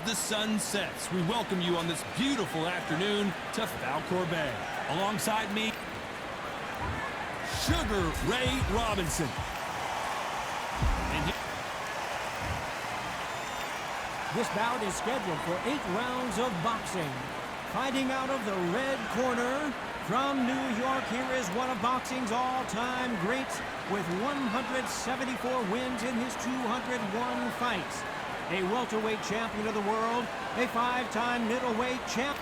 the sun sets, we welcome you on this beautiful afternoon to Falcor Bay. Alongside me, Sugar Ray Robinson. This bout is scheduled for 8 rounds of boxing. Fighting out of the red corner, from New York, here is one of boxing's all-time greats with 174 wins in his 201 fights. A welterweight champion of the world, a 5-time middleweight champ.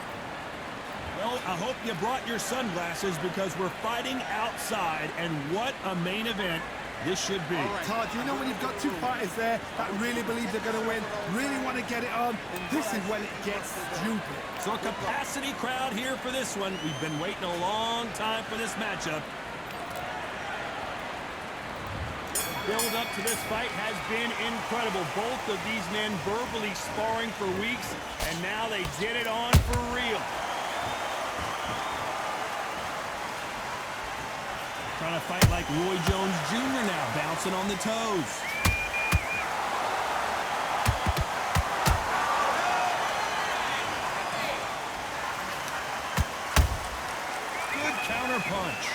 Well, I hope you brought your sunglasses because we're fighting outside, and what a main event this should be. All right, Todd, you know when you've got two fighters there that really believe they're going to win, really want to get it on, this is when it gets stupid. So a capacity crowd here for this one. We've been waiting a long time for this matchup. The build up to this fight has been incredible. Both of these men verbally sparring for weeks, and now they get it on for real. Trying to fight like Roy Jones Jr. now, bouncing on the toes. Good counter punch.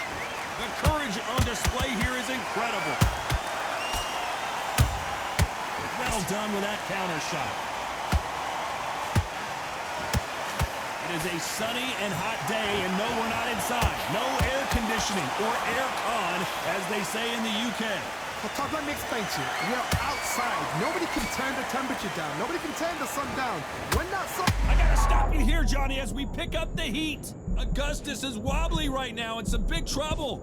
The courage on display here is incredible. Well done with that counter shot. It is a sunny and hot day, and no, we're not inside. No air conditioning or air con, as they say in the UK. Well, Todd, let me explain to you. We're outside. Nobody can turn the temperature down. Nobody can turn the sun down. When that sun... I gotta stop you here, Johnny, as we pick up the heat. Augustus is wobbly right now in some big trouble.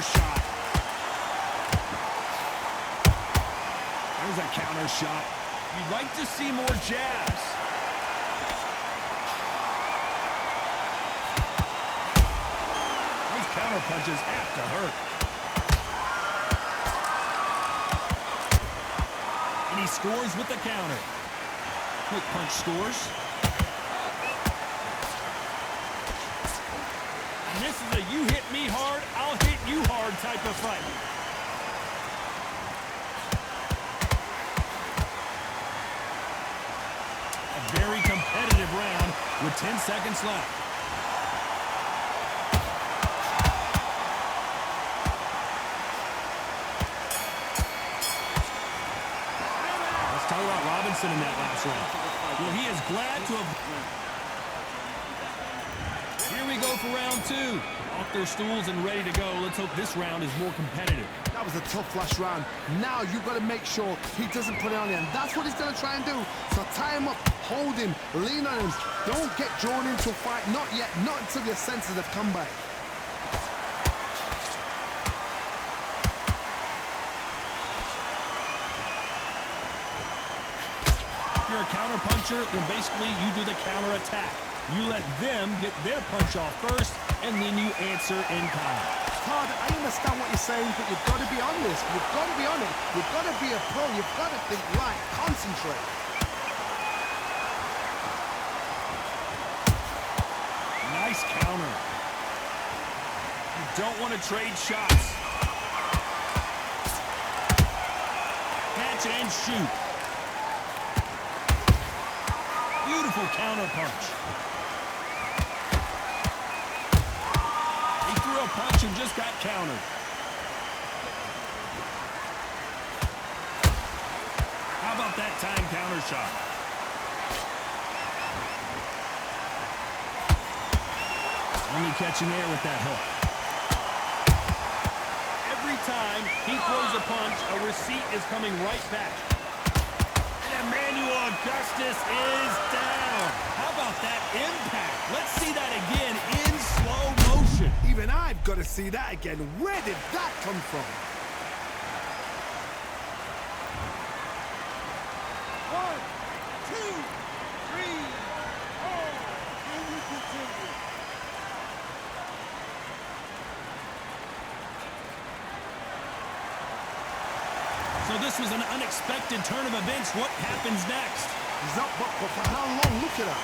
Shot. There's a counter shot. You'd like to see more jabs. These counter punches have to hurt. And he scores with the counter. Quick punch scores. And this is a you hit me hard, I'll hit you hard type of fight. A very competitive round with 10 seconds left. Let's talk about Robinson in that last round. Well, he is glad to have... Here we go for round 2. Off their stools and ready to go. Let's hope this round is more competitive. That was a tough last round. Now you've got to make sure he doesn't put it on him. That's what he's going to try and do. So tie him up, hold him, lean on him. Don't get drawn into a fight. Not yet. Not until your senses have come back. If you're a counter puncher, then basically you do the counter attack. You let them get their punch off first, and then you answer in kind. Todd, I understand what you're saying, but you've got to be on this. You've got to be on it. You've got to be a pro. You've got to think right. Concentrate. Nice counter. You don't want to trade shots. Catch and shoot. Beautiful counter punch. A punch and just got countered. How about that time counter shot? Only catching air with that hook. Every time he throws a punch, a receipt is coming right back. And Emanuel Augustus is down. How about that impact? Let's see that again in slow motion. Even I've got to see that again. Where did that come from? 1, 2, 3, 4. Can you continue? So this was an unexpected turn of events. What happens next? He's up, but for how long? Look at that.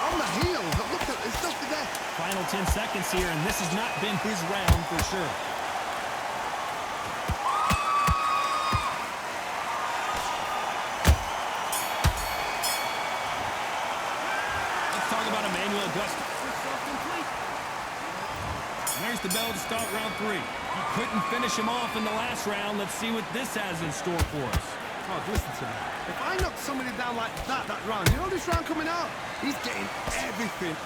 On the heels. Look at it's nothing there. Final 10 seconds here, and this has not been his round for sure. Let's talk about Emanuel Augustus. There's the bell to start round 3. He couldn't finish him off in the last round. Let's see what this has in store for us. Oh, listen to me. If I knock somebody down like that round, you know this round coming out? He's getting everything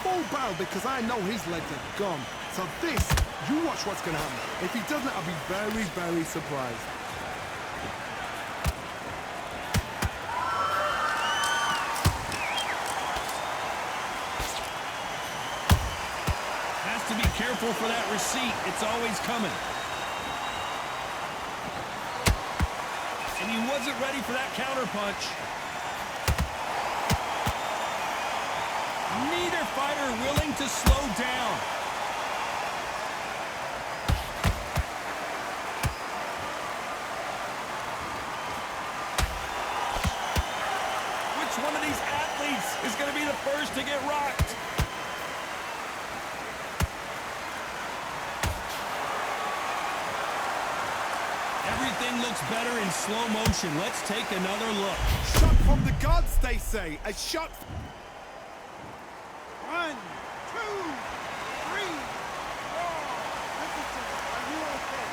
full barrel because I know his legs are gone. So this, you watch what's going to happen. If he doesn't, I'll be very, very surprised. Has to be careful for that receipt. It's always coming. And he wasn't ready for that counter punch. Neither fighter willing to slow down. Which one of these athletes is going to be the first to get rocked? Everything looks better in slow motion. Let's take another look. Shot from the gods, they say. A shot. 1, 2, 3, 4. Listen to me. Are you okay?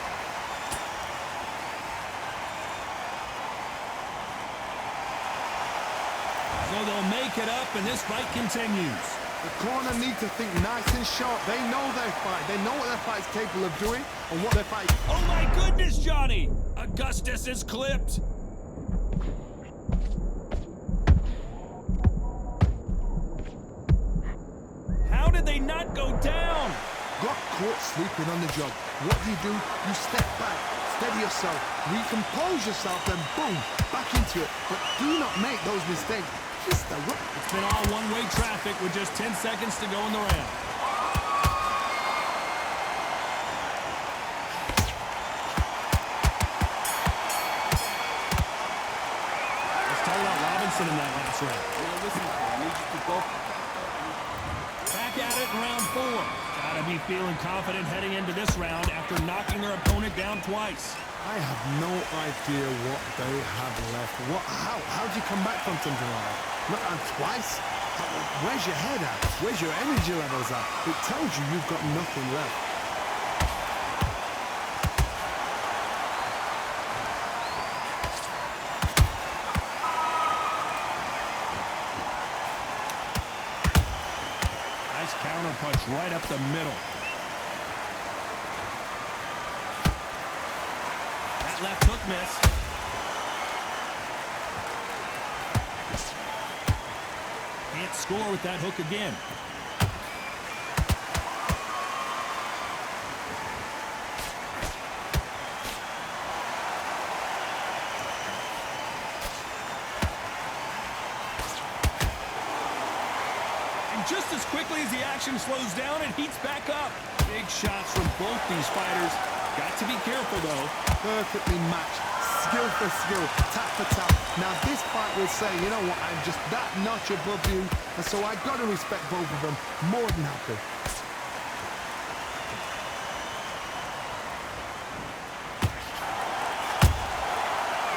So they'll make it up, and this fight continues. The corner need to think nice and sharp. They know their fight. They know what their fight's capable of doing and what their fight. Oh my goodness, Johnny! Augustus is clipped. How did they not go down? Got caught sleeping on the job. What do? You step back, steady yourself, recompose yourself, then boom, back into it. But do not make those mistakes. It's been all one-way traffic with just 10 seconds to go in the round. Let's talk about Robinson in that last round. Back at it in round 4. Gotta be feeling confident heading into this round after knocking their opponent down twice. I have no idea what they have left. How do you come back from something like that? Not twice? Where's your head at? Where's your energy levels at? It tells you you've got nothing left. Nice counter punch right up the middle. That left hook miss. Can't score with that hook again. And just as quickly as the action slows down, it heats back up. Big shots from both these fighters. Got to be careful, though. Perfectly matched. Skill for skill, tap for tap. Now this fight will say, you know what, I'm just that notch above you, and so I got to respect both of them. More than happy.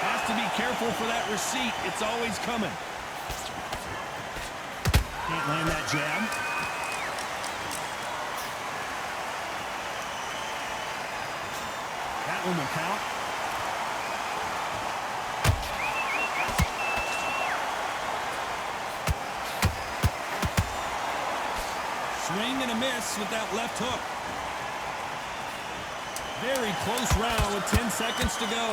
Has to be careful for that receipt. It's always coming. Can't land that jab. That one will count. Swing and a miss with that left hook. Very close round with 10 seconds to go.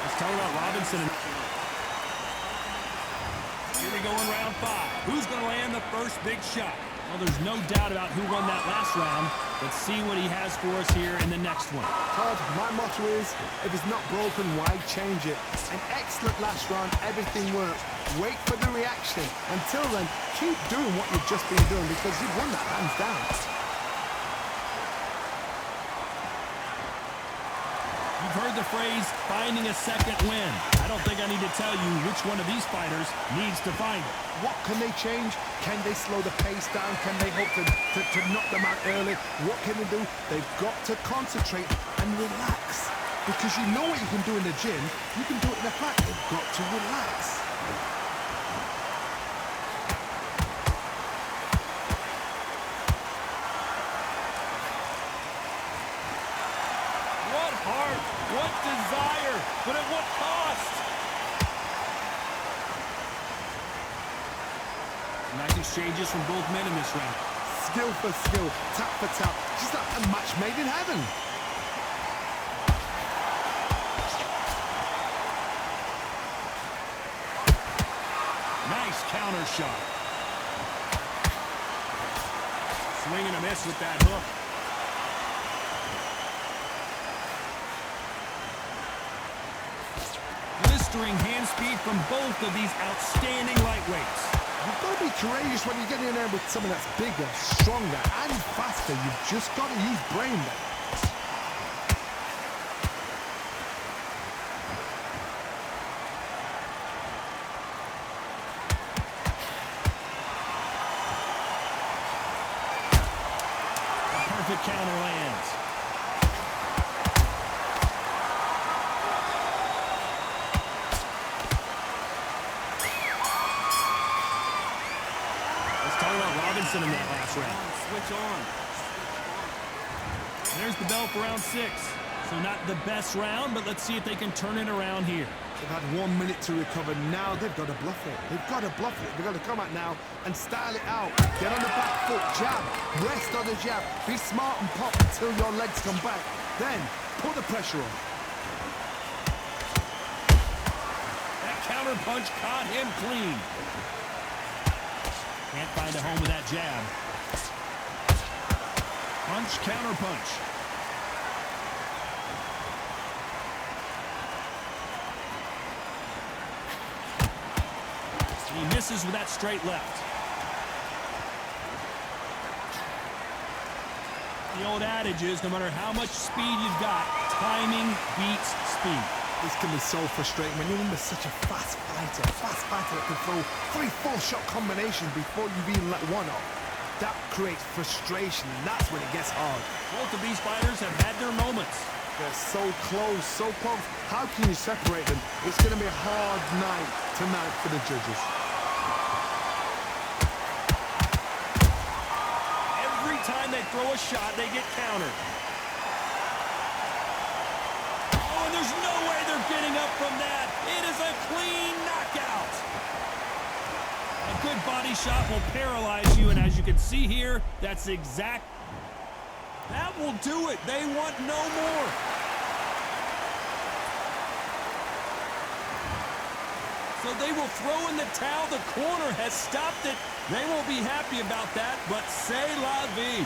Let's talk about Robinson. Here we go in round 5. Who's going to land the first big shot? Well, there's no doubt about who won that last round. Let's see what he has for us here in the next one. Todd, my motto is, if it's not broken, why change it? An excellent last round, everything worked. Wait for the reaction. Until then, keep doing what you've just been doing because you've won that hands down. You've heard the phrase, finding a second win. I don't think I need to tell you which one of these fighters needs to find it. What can they change? Can they slow the pace down? Can they hope to knock them out early? What can they do? They've got to concentrate and relax. Because you know what you can do in the gym, you can do it in the fight. They've got to relax. What heart, what desire, but at what cost? Nice exchanges from both men in this round. Skill for skill, tap for tap, just like a match made in heaven. Nice counter shot. Swing and a miss with that hook. Blistering hand speed from both of these outstanding lightweights. You've got to be courageous when you get in there with someone that's bigger, stronger, and faster. You've just got to use brain there. Perfect counter lands. Let's talk about Robinson in that last round. Switch on. There's the bell for round 6. So not the best round, but let's see if they can turn it around here. They've had 1 minute to recover. Now they've got to bluff it. They've got to bluff it. They've got to come out now and style it out. Get on the back foot, jab, rest on the jab. Be smart and pop until your legs come back. Then put the pressure on. That counter punch caught him clean. Can't find a home with that jab. Punch, counter punch. He misses with that straight left. The old adage is, no matter how much speed you've got, timing beats speed. This can be so frustrating when you're under such a fast fighter that can throw 3-4 shot combinations before you've even let one off. That creates frustration, and that's when it gets hard. Both of these fighters have had their moments. They're so close, so close. How can you separate them? It's going to be a hard night tonight for the judges. Every time they throw a shot, they get countered. Oh, and there's no way they're getting up from that. It is a clean knockout. A good body shot will paralyze you, and as you can see here, that's exact. That will do it. They want no more. So they will throw in the towel. The corner has stopped it. They won't be happy about that, but c'est la vie.